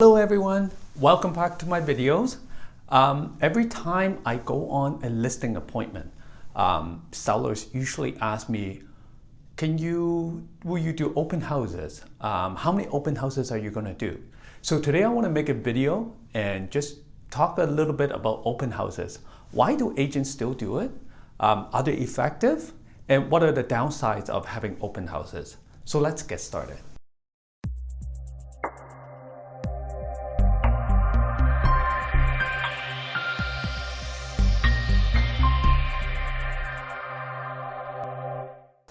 Hello everyone, welcome back to my videos. Every time I go on a listing appointment, sellers usually ask me, will you do open houses? How many open houses are you going to do? So today I want to make a video and just talk a little bit about open houses. Why do agents still do it? Are they effective? And what are the downsides of having open houses? So let's get started.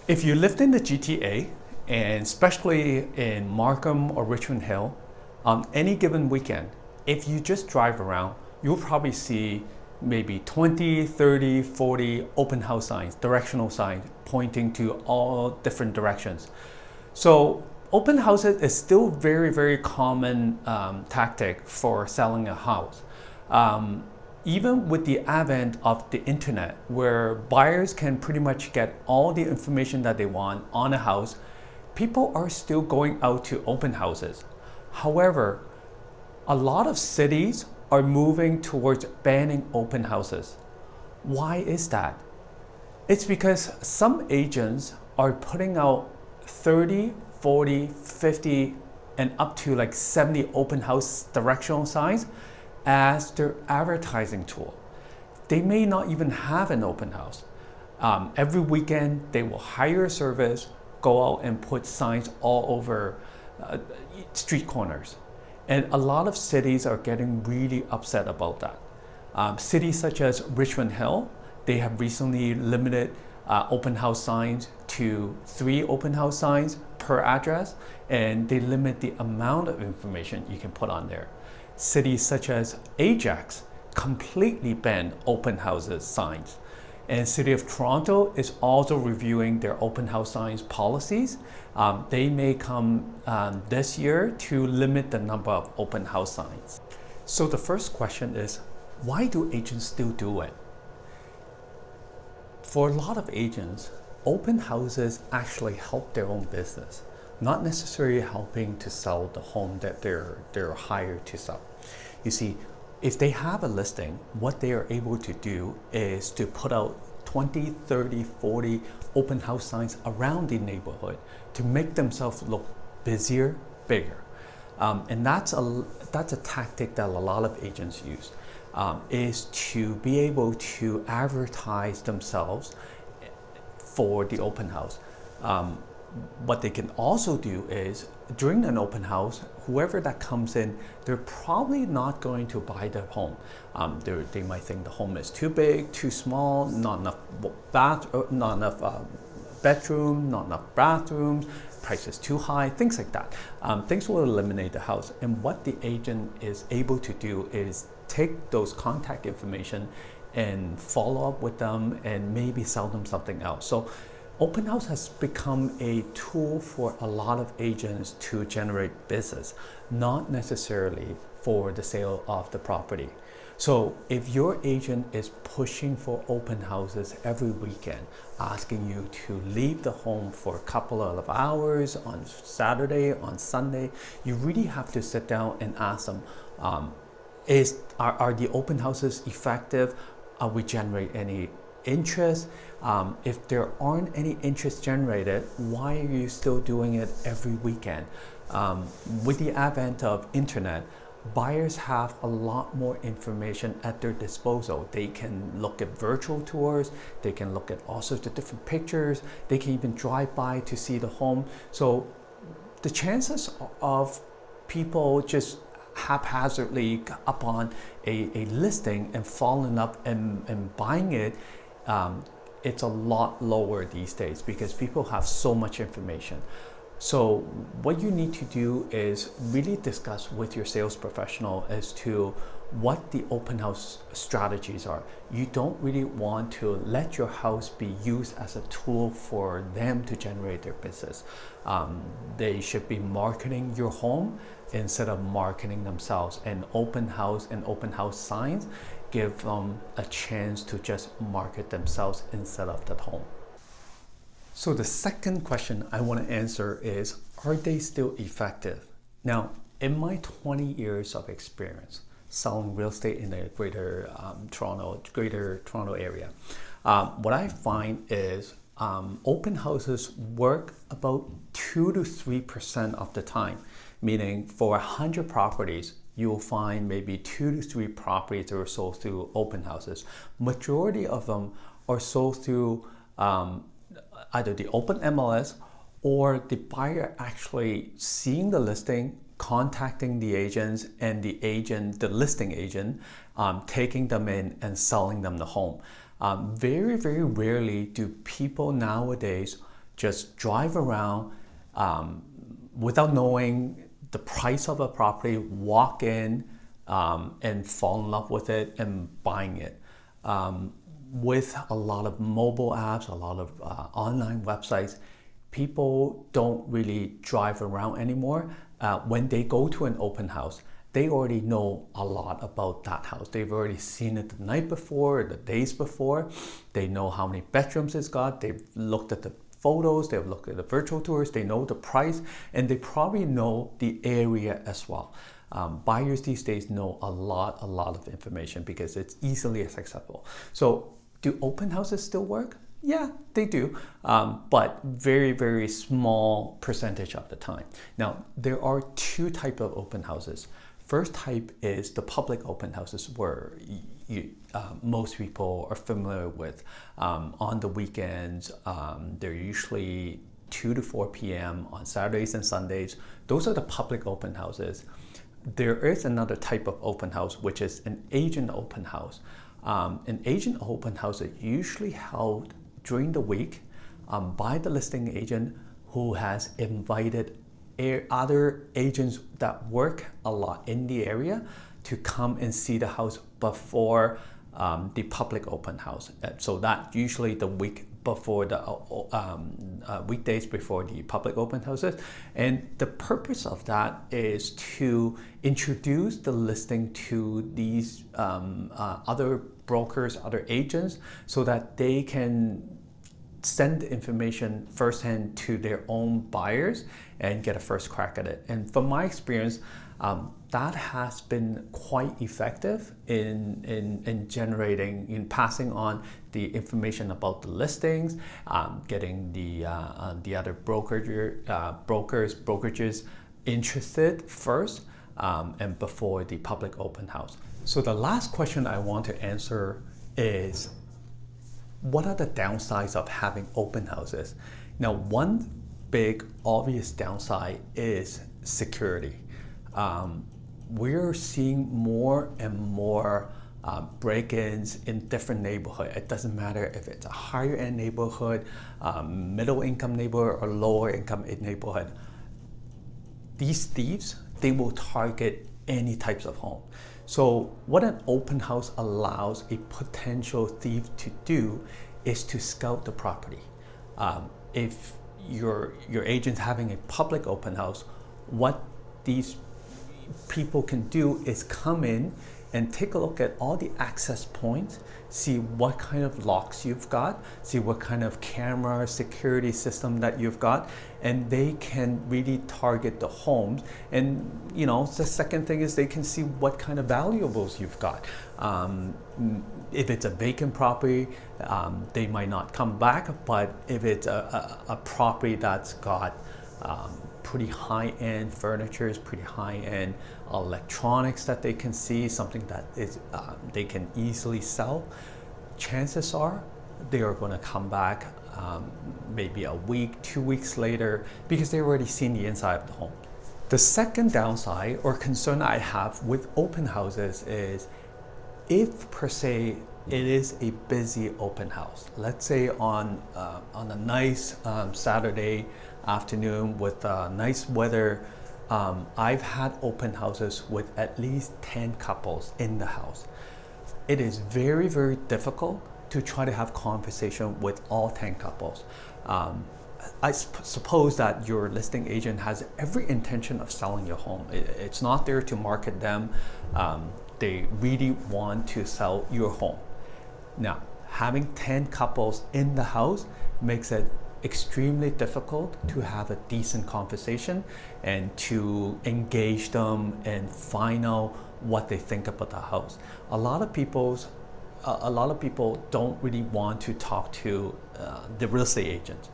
If you lived in the GTA, and especially in Markham or Richmond Hill, on any given weekend, if you just drive around, you'll probably see maybe 20, 30, 40 open house signs, directional signs pointing to all different directions. So open houses is still very common tactic for selling a house. Even with the advent of the internet, where buyers can pretty much get all the information that they want on a house, people are still going out to open houses. However, a lot of cities are moving towards banning open houses. Why is that? It's because some agents are putting out 30, 40, 50, and up to like 70 open house directional signs as their advertising tool. They may not even have an open house. Every weekend they will hire a service, go out and put signs all over street corners. And a lot of cities are getting really upset about that. Cities such as Richmond Hill, they have recently limited open house signs to 3 open house signs per address, and they limit the amount of information you can put on there. Cities such as Ajax completely banned open houses signs. And City of Toronto is also reviewing their open house signs policies. They may come this year to limit the number of open house signs. So the first question is, why do agents still do it? For a lot of agents, open houses actually help their own business, not necessarily helping to sell the home that they're hired to sell. You see, if they have a listing, what they are able to do is to put out 20, 30, 40 open house signs around the neighborhood to make themselves look busier, bigger. And that's a tactic that a lot of agents use, is to be able to advertise themselves for the open house. What they can also do is, during an open house, whoever that comes in, they're probably not going to buy the home. They might think the home is too big, too small, not enough bedroom, not enough bathrooms, price is too high, things like that. Things will eliminate the house. And what the agent is able to do is take those contact information and follow up with them and maybe sell them something else. So open house has become a tool for a lot of agents to generate business, not necessarily for the sale of the property. So if your agent is pushing for open houses every weekend, asking you to leave the home for a couple of hours on Saturday, on Sunday, you really have to sit down and ask them, are the open houses effective? Are we generating any interest? If there aren't any interest generated, why are you still doing it every weekend? With the advent of internet, buyers have a lot more information at their disposal. They can look at virtual tours, they can look at all sorts of different pictures, they can even drive by to see the home. So the chances of people just haphazardly upon a listing and falling up and buying it, it's a lot lower these days because people have so much information. So what you need to do is really discuss with your sales professional as to what the open house strategies are. You don't really want to let your house be used as a tool for them to generate their business. They should be marketing your home instead of marketing themselves. And open house and open house signs give them a chance to just market themselves instead of that home. So the second question I want to answer is, are they still effective? Now, in my 20 years of experience selling real estate in the greater Toronto area, what I find is open houses work about 2 to 3% of the time, meaning for 100 properties, you'll find maybe 2 to 3 properties that are sold through open houses. Majority of them are sold through either the open MLS or the buyer actually seeing the listing, contacting the agents, and the listing agent, taking them in and selling them the home. Very, very rarely do people nowadays just drive around without knowing the price of a property, walk in and fall in love with it and buying it. With a lot of mobile apps, a lot of online websites, people don't really drive around anymore. When they go to an open house, they already know a lot about that house. They've already seen it the night before, the days before. They know how many bedrooms it's got. They've looked at the photos, they've looked at the virtual tours, they know the price, and they probably know the area as well. Buyers these days know a lot of information because it's easily accessible. So do open houses still work? Yeah, they do, but very, very small percentage of the time. Now, there are two types of open houses. First type is the public open houses where most people are familiar with. On the weekends, they're usually 2 to 4 p.m. on Saturdays and Sundays. Those are the public open houses. There is another type of open house, which is an agent open house. An agent open house is usually held during the week by the listing agent who has invited other agents that work a lot in the area to come and see the house before the public open house. So that usually the week before the weekdays before the public open houses. And the purpose of that is to introduce the listing to these other brokers, other agents, so that they can send the information firsthand to their own buyers and get a first crack at it. And from my experience, that has been quite effective in generating, in passing on the information about the listings, getting the other brokerages interested first and before the public open house. So the last question I want to answer is, what are the downsides of having open houses? Now, one big obvious downside is security. We're seeing more and more break-ins in different neighborhoods. It doesn't matter if it's a higher end neighborhood, middle income neighborhood, or lower income neighborhood. These thieves, they will target any types of home. So what an open house allows a potential thief to do is to scout the property. If your agent's having a public open house, what these people can do is come in and take a look at all the access points, see what kind of locks you've got, see what kind of camera security system that you've got, and they can really target the homes. And the second thing is they can see what kind of valuables you've got. If it's a vacant property, they might not come back, but if it's a property that's got pretty high-end furniture, pretty high-end electronics that they can see, something that is they can easily sell, chances are they are going to come back maybe a week, 2 weeks later, because they've already seen the inside of the home. The second downside or concern I have with open houses is, if per se it is a busy open house, let's say on a nice Saturday afternoon with nice weather, I've had open houses with at least 10 couples in the house. It is very, very difficult to try to have conversation with all 10 couples. I suppose that your listing agent has every intention of selling your home. It's not there to market them. They really want to sell your home. Now, having 10 couples in the house makes it extremely difficult to have a decent conversation and to engage them and find out what they think about the house. A lot of people don't really want to talk to the real estate agents.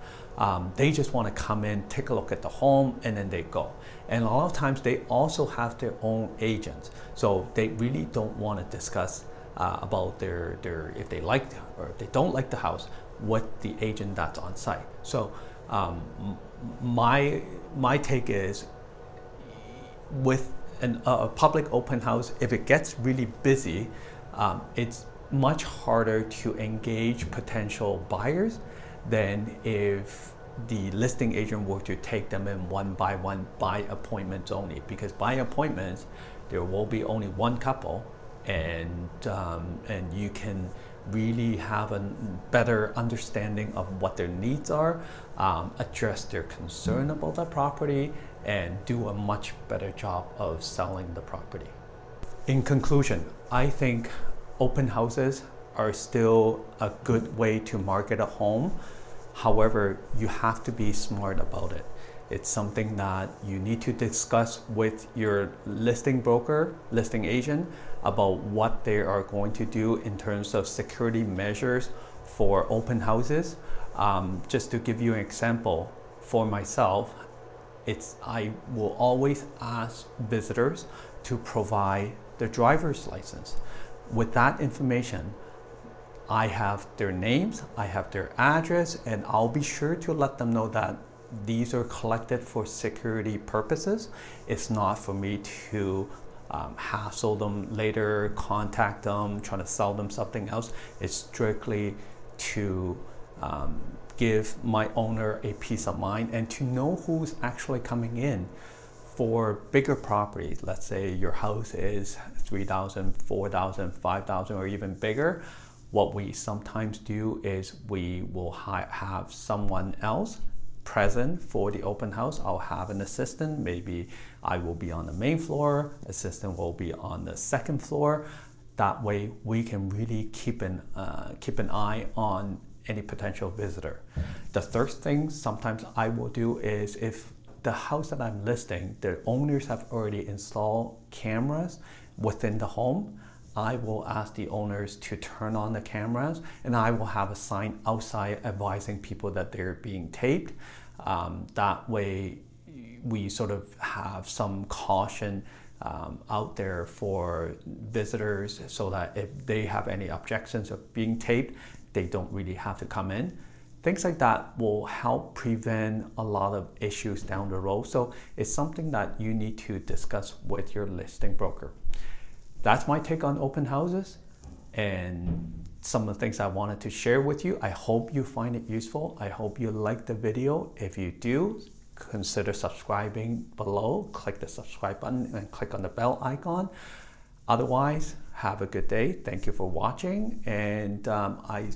They just want to come in, take a look at the home, and then they go. And a lot of times they also have their own agents, so they really don't want to discuss about their if they like or if they don't like the house with the agent that's on site. So my take is, with a public open house, if it gets really busy, it's much harder to engage potential buyers than if the listing agent were to take them in one by appointments only, because by appointments there will be only one couple, and you can really have a better understanding of what their needs are, address their concern about the property, and do a much better job of selling the property. In conclusion, I think open houses are still a good way to market a home. However, you have to be smart about it. It's something that you need to discuss with your listing broker, listing agent, about what they are going to do in terms of security measures for open houses. Just to give you an example, for myself, I will always ask visitors to provide their driver's license. With that information, I have their names, I have their address, and I'll be sure to let them know that these are collected for security purposes. It's not for me to hassle them later, contact them, try to sell them something else. It's strictly to give my owner a peace of mind and to know who's actually coming in. For bigger properties, let's say your house is 3,000, 4,000, 5,000, or even bigger, what we sometimes do is we will have someone else present for the open house. I'll have an assistant. Maybe I will be on the main floor, assistant will be on the second floor. That way we can really keep an eye on any potential visitor. The third thing sometimes I will do is, if the house that I'm listing, the owners have already installed cameras within the home, I will ask the owners to turn on the cameras, and I will have a sign outside advising people that they're being taped. That way we sort of have some caution out there for visitors, so that if they have any objections of being taped, they don't really have to come in. Things like that will help prevent a lot of issues down the road. So it's something that you need to discuss with your listing broker. That's my take on open houses and some of the things I wanted to share with you. I hope you find it useful. I hope you like the video. If you do, consider subscribing below. Click the subscribe button and click on the bell icon. Otherwise, have a good day. Thank you for watching, and I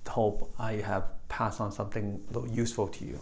hope I have passed on something useful to you.